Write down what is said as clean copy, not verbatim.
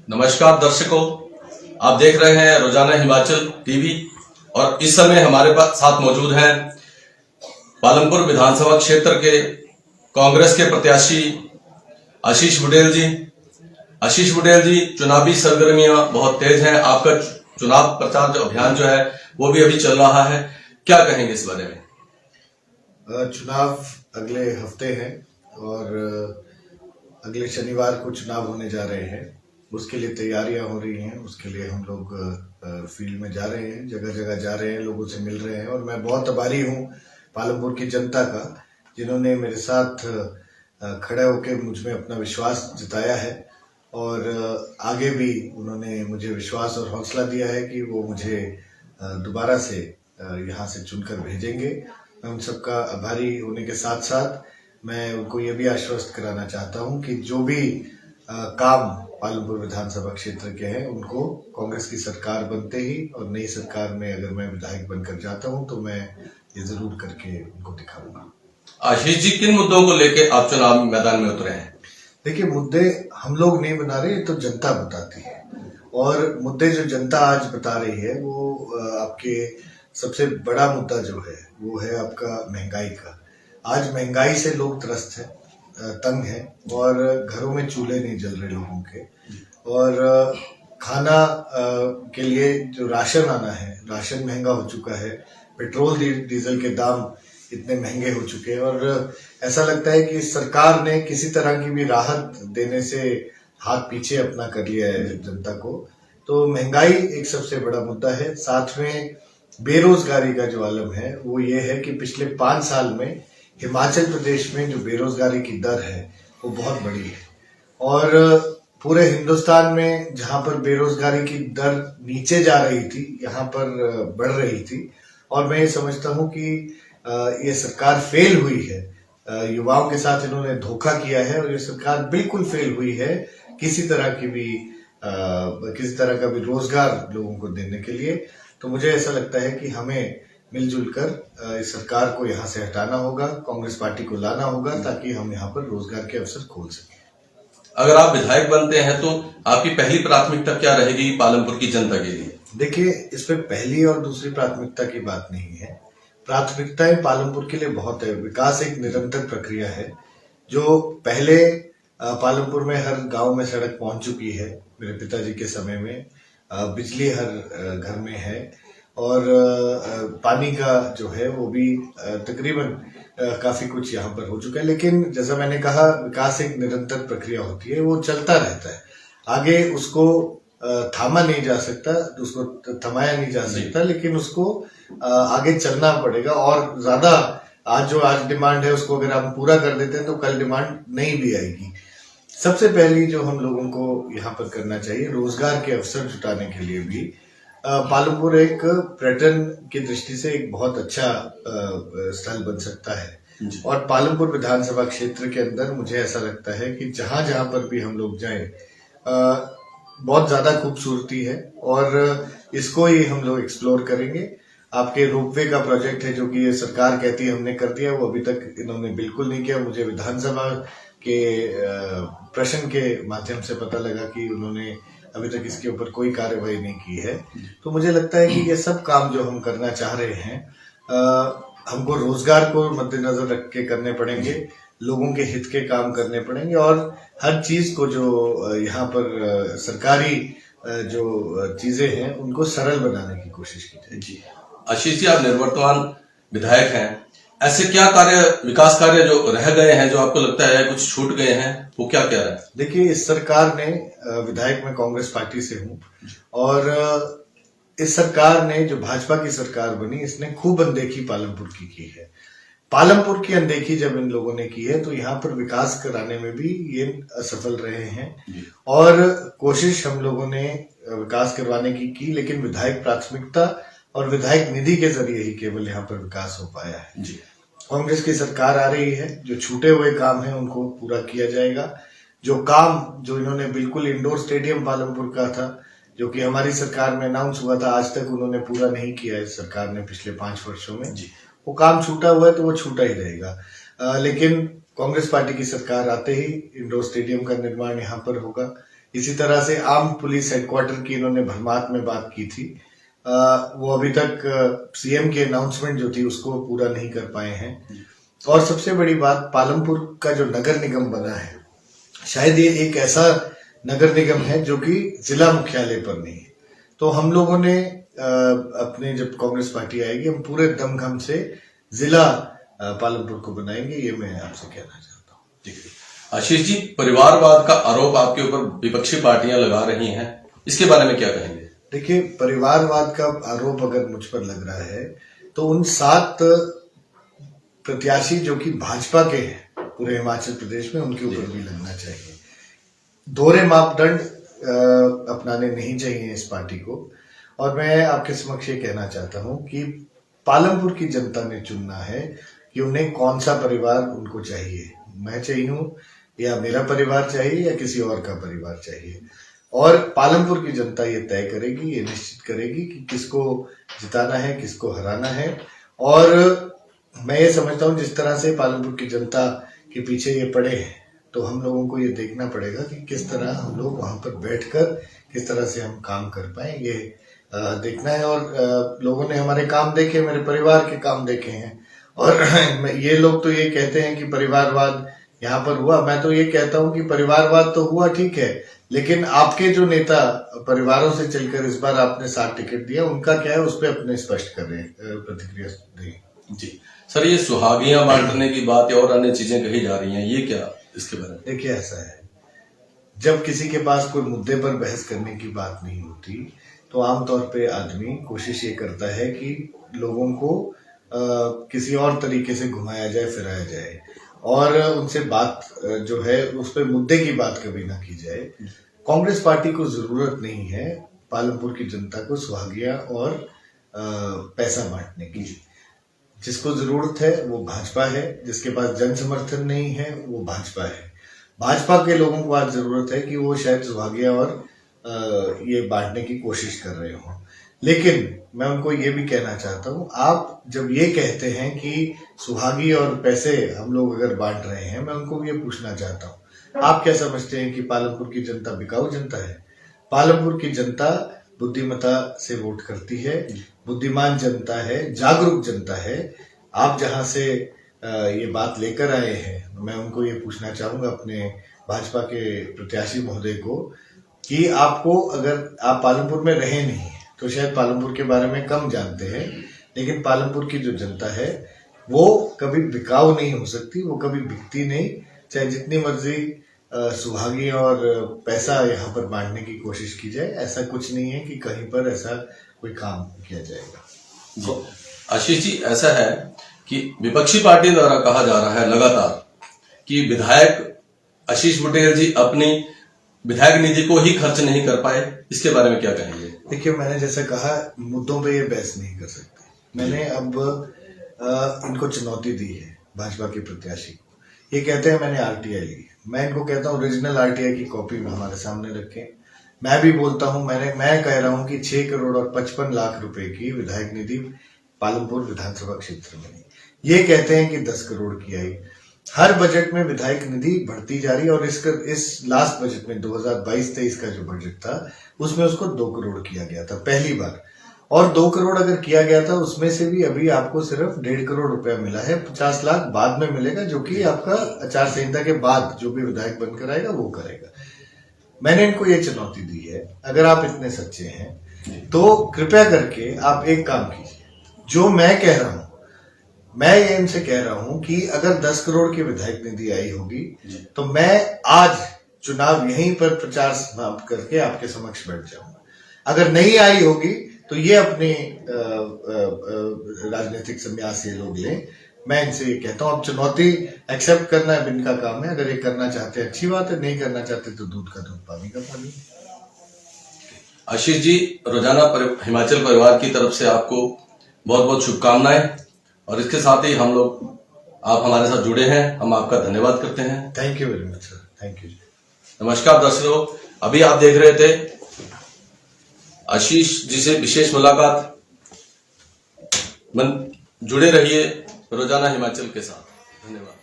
नमस्कार दर्शकों, आप देख रहे हैं रोजाना हिमाचल टीवी और इस समय हमारे पास साथ मौजूद हैं पालमपुर विधानसभा क्षेत्र के कांग्रेस के प्रत्याशी आशीष बुटेल जी। आशीष बुटेल जी, चुनावी सरगर्मियां बहुत तेज हैं। आपका चुनाव प्रचार जो अभियान जो है वो भी अभी चल रहा है, क्या कहेंगे इस बारे में? चुनाव अगले हफ्ते हैं और अगले शनिवार को चुनाव होने जा रहे हैं। उसके लिए तैयारियां हो रही हैं। उसके लिए हम लोग फील्ड में जा रहे हैं, जगह जगह जा रहे हैं, लोगों से मिल रहे हैं। और मैं बहुत आभारी हूं पालमपुर की जनता का, जिन्होंने मेरे साथ खड़े होकर मुझ में अपना विश्वास जताया है और आगे भी उन्होंने मुझे विश्वास और हौसला दिया है कि वो मुझे दोबारा से यहाँ से चुनकर भेजेंगे। मैं उन सबका आभारी होने के साथ साथ मैं उनको ये भी आश्वस्त कराना चाहता हूँ कि जो भी काम पालमपुर विधानसभा क्षेत्र के हैं उनको कांग्रेस की सरकार बनते ही और नई सरकार में अगर मैं विधायक बनकर जाता हूं तो मैं ये जरूर करके उनको दिखाऊंगा। आशीष जी, किन मुद्दों को लेकर आप चुनाव मैदान में उतरे हैं? देखिए, मुद्दे हम लोग नहीं बना रहे, तो जनता बताती है। और मुद्दे जो जनता आज बता रही है वो आपके सबसे बड़ा मुद्दा जो है वो है आपका महंगाई का। आज महंगाई से लोग त्रस्त है, तंग है और घरों में चूल्हे नहीं जल रहे लोगों के। और खाना के लिए जो राशन आना है, राशन महंगा हो चुका है। पेट्रोल डीजल के दाम इतने महंगे हो चुके हैं और ऐसा लगता है कि सरकार ने किसी तरह की भी राहत देने से हाथ पीछे अपना कर लिया है जनता को। तो महंगाई एक सबसे बड़ा मुद्दा है। साथ में बेरोजगारी का जो आलम है वो ये है कि पिछले 5 साल में हिमाचल प्रदेश में जो बेरोजगारी की दर है वो बहुत बड़ी है और पूरे हिंदुस्तान में जहां पर बेरोजगारी की दर नीचे जा रही थी, यहाँ पर बढ़ रही थी। और मैं ये समझता हूँ कि ये सरकार फेल हुई है। युवाओं के साथ इन्होंने धोखा किया है और ये सरकार बिल्कुल फेल हुई है किसी तरह का भी रोजगार लोगों को देने के लिए। तो मुझे ऐसा लगता है कि हमें मिलजुल कर इस सरकार को यहाँ से हटाना होगा, कांग्रेस पार्टी को लाना होगा ताकि हम यहाँ पर रोजगार के अवसर खोल सकें। अगर आप विधायक बनते हैं तो आपकी पहली प्राथमिकता क्या रहेगी पालमपुर की जनता के लिए? देखिए, इसमें पहली और दूसरी प्राथमिकता की बात नहीं है। प्राथमिकताएं पालमपुर के लिए बहुत है। विकास एक निरंतर प्रक्रिया है। जो पहले पालमपुर में हर गांव में सड़क पहुंच चुकी है मेरे पिताजी के समय में, बिजली हर घर में है और पानी का जो है वो भी तकरीबन काफी कुछ यहाँ पर हो चुका है। लेकिन जैसा मैंने कहा, विकास एक निरंतर प्रक्रिया होती है, वो चलता रहता है। आगे उसको थामा नहीं जा सकता, उसको थमाया नहीं जा सकता, लेकिन उसको आगे चलना पड़ेगा। और ज्यादा आज डिमांड है उसको अगर हम पूरा कर देते हैं तो कल डिमांड नहीं भी आएगी। सबसे पहली जो हम लोगों को यहाँ पर करना चाहिए, रोजगार के अवसर जुटाने के लिए भी पालमपुर एक पर्यटन की दृष्टि से एक बहुत अच्छा स्थल बन सकता है। और पालमपुर विधानसभा क्षेत्र के अंदर मुझे ऐसा लगता है कि जहां जहां पर भी हम लोग जाएं बहुत ज्यादा खूबसूरती है और इसको ही हम लोग एक्सप्लोर करेंगे। आपके रोपवे का प्रोजेक्ट है जो कि ये सरकार कहती है हमने कर दिया, वो अभी तक इन्होंने बिल्कुल नहीं किया। मुझे विधानसभा के प्रश्न के माध्यम से पता लगा कि उन्होंने अभी तक इसके ऊपर कोई कार्यवाही नहीं की है। तो मुझे लगता है कि ये सब काम जो हम करना चाह रहे हैं हमको रोजगार को मद्देनजर रख के करने पड़ेंगे, लोगों के हित के काम करने पड़ेंगे और हर चीज को जो यहाँ पर सरकारी जो चीजें हैं उनको सरल बनाने की कोशिश की जाए। जी आशीष जी, आप निवर्तमान विधायक हैं, ऐसे क्या विकास कार्य जो रह गए हैं, जो आपको लगता है कुछ छूट गए हैं, वो क्या क्या है? देखिए, इस सरकार ने विधायक मैं कांग्रेस पार्टी से हूँ और इस सरकार ने जो भाजपा की सरकार बनी, इसने खूब अनदेखी पालमपुर की है। पालमपुर की अनदेखी जब इन लोगों ने की है तो यहाँ पर विकास कराने में भी ये असफल रहे हैं और कोशिश हम लोगों ने विकास करवाने की, लेकिन विधायक प्राथमिकता और विधायक निधि के जरिए ही केवल यहाँ पर विकास हो पाया है। कांग्रेस की सरकार आ रही है, जो छूटे हुए काम है उनको पूरा किया जाएगा। जो इन्होंने बिल्कुल इंडोर स्टेडियम पालमपुर का था, जो कि हमारी सरकार में अनाउंस हुआ था, आज तक उन्होंने पूरा नहीं किया है सरकार ने पिछले 5 वर्षों में। वो काम छूटा हुआ है तो वो छूटा ही रहेगा। लेकिन कांग्रेस पार्टी की सरकार आते ही इंडोर स्टेडियम का निर्माण यहाँ पर होगा। इसी तरह से आर्म पुलिस हेडक्वार्टर की इन्होंने भरमात में बात की थी। वो अभी तक सीएम की अनाउंसमेंट जो थी उसको पूरा नहीं कर पाए हैं। और सबसे बड़ी बात, पालमपुर का जो नगर निगम बना है, शायद ये एक ऐसा नगर निगम है जो कि जिला मुख्यालय पर नहीं है। तो हम लोगों ने अपने, जब कांग्रेस पार्टी आएगी, हम पूरे दमखम से जिला पालमपुर को बनाएंगे, ये मैं आपसे कहना चाहता हूँ। ठीक है आशीष जी, परिवारवाद का आरोप आपके ऊपर विपक्षी पार्टियां लगा रही हैं, इसके बारे में क्या कहेंगे? देखिए, परिवारवाद का आरोप अगर मुझ पर लग रहा है तो उन 7 प्रत्याशी जो कि भाजपा के हैं पूरे हिमाचल प्रदेश में, उनके ऊपर भी लगना चाहिए। दोहरे मापदंड अपनाने नहीं चाहिए इस पार्टी को। और मैं आपके समक्ष ये कहना चाहता हूं कि पालमपुर की जनता ने चुनना है कि उन्हें कौन सा परिवार उनको चाहिए। मैं चाहिए या मेरा परिवार चाहिए या किसी और का परिवार चाहिए, और पालमपुर की जनता ये तय करेगी, ये निश्चित करेगी कि किसको जिताना है, किसको हराना है। और मैं ये समझता हूँ जिस तरह से पालमपुर की जनता के पीछे ये पड़े हैं, तो हम लोगों को ये देखना पड़ेगा कि किस तरह हम लोग वहां पर बैठकर किस तरह से हम काम कर पाए, ये देखना है। और लोगों ने हमारे काम देखे, मेरे परिवार के काम देखे हैं। और ये लोग तो ये कहते हैं कि परिवारवाद यहाँ पर हुआ। मैं तो ये कहता हूँ कि परिवारवाद तो हुआ, ठीक है, लेकिन आपके जो नेता परिवारों से चलकर इस बार आपने 7 टिकट दिया, उनका क्या है, उस पर अपने स्पष्ट करें, प्रतिक्रिया दें। जी सर, ये सुहागियां बांटने की बात और अन्य चीजें कही जा रही हैं, ये क्या, इसके बारे में? देखिए, ऐसा है, जब किसी के पास कोई मुद्दे पर बहस करने की बात नहीं होती तो आमतौर पे आदमी कोशिश ये करता है कि लोगों को किसी और तरीके से घुमाया जाए, फिराया जाए, और उनसे बात जो है उस पर मुद्दे की बात कभी ना की जाए। कांग्रेस पार्टी को जरूरत नहीं है पालमपुर की जनता को सुहागियां और पैसा बांटने की। जिसको जरूरत है वो भाजपा है, जिसके पास जन समर्थन नहीं है वो भाजपा है। भाजपा के लोगों को आज जरूरत है कि वो शायद सुहागियां और ये बांटने की कोशिश कर रहे हो। लेकिन मैं उनको ये भी कहना चाहता हूँ, आप जब ये कहते हैं कि सुहागी और पैसे हम लोग अगर बांट रहे हैं, मैं उनको ये पूछना चाहता हूँ, आप क्या समझते हैं कि पालमपुर की जनता बिकाऊ जनता है? पालमपुर की जनता बुद्धिमता से वोट करती है, बुद्धिमान जनता है, जागरूक जनता है। आप जहां से ये बात लेकर आए हैं, मैं उनको ये पूछना चाहूंगा, अपने भाजपा के प्रत्याशी महोदय को, कि आपको, अगर आप पालमपुर में रहे नहीं तो शायद पालमपुर के बारे में कम जानते हैं, लेकिन पालमपुर की जो जनता है वो कभी बिकाऊ नहीं हो सकती, वो कभी बिकती नहीं। चाहे जितनी मर्जी सुहागी और पैसा यहाँ पर बांटने की कोशिश की जाए, ऐसा कुछ नहीं है कि कहीं पर ऐसा कोई काम किया जाएगा। जी आशीष जी, ऐसा है कि विपक्षी पार्टी द्वारा कहा जा रहा है लगातार कि विधायक आशीष बुटेल जी अपनी विधायक निधि को ही खर्च नहीं कर पाए, इसके बारे में क्या कहेंगे? देखिए, मैंने जैसा कहा, मुद्दों पे ये बहस नहीं कर सकते। मैंने अब इनको चुनौती दी है, भाजपा के प्रत्याशी को। ये कहते हैं मैंने आरटीआई ली, मैं इनको कहता हूँ ओरिजिनल आरटीआई की कॉपी हमारे सामने रखें। मैं भी बोलता हूँ, मैं कह रहा हूँ कि 6 करोड़ और 55 लाख रुपए की विधायक निधि पालमपुर विधानसभा क्षेत्र में, ये कहते हैं कि 10 करोड़ की आई। हर बजट में विधायक निधि बढ़ती जा रही है, और इस लास्ट बजट में 2022-23 का जो बजट था उसमें उसको 2 करोड़ किया गया था पहली बार। और 2 करोड़ अगर किया गया था, उसमें से भी अभी आपको सिर्फ 1.5 करोड़ रुपया मिला है। 50 लाख बाद में मिलेगा, जो कि आपका आचार संहिता के बाद जो भी विधायक बनकर आएगा वो करेगा। मैंने इनको ये चुनौती दी है, अगर आप इतने सच्चे हैं तो कृपया करके आप एक काम कीजिए, जो मैं कह रहा हूं, मैं ये इनसे कह रहा हूं कि अगर 10 करोड़ की विधायक निधि आई होगी तो मैं आज चुनाव यहीं पर प्रचार समाप्त करके आपके समक्ष बैठ जाऊंगा। अगर नहीं आई होगी तो ये अपने राजनीतिक संन्यास ये लोग लें। मैं इनसे ये कहता हूं, अब चुनौती एक्सेप्ट करना अब इनका काम है। अगर ये करना चाहते हैं अच्छी बात है, नहीं करना चाहते तो दूध का दूध, पानी का पानी। आशीष जी, रोजाना हिमाचल परिवार की तरफ से आपको बहुत बहुत शुभकामनाएं, और इसके साथ ही हम लोग, आप हमारे साथ जुड़े हैं, हम आपका धन्यवाद करते हैं। Thank you very much sir, thank you. नमस्कार दर्शकों, अभी आप देख रहे थे आशीष जी से विशेष मुलाकात। जुड़े रहिए रोजाना हिमाचल के साथ। धन्यवाद।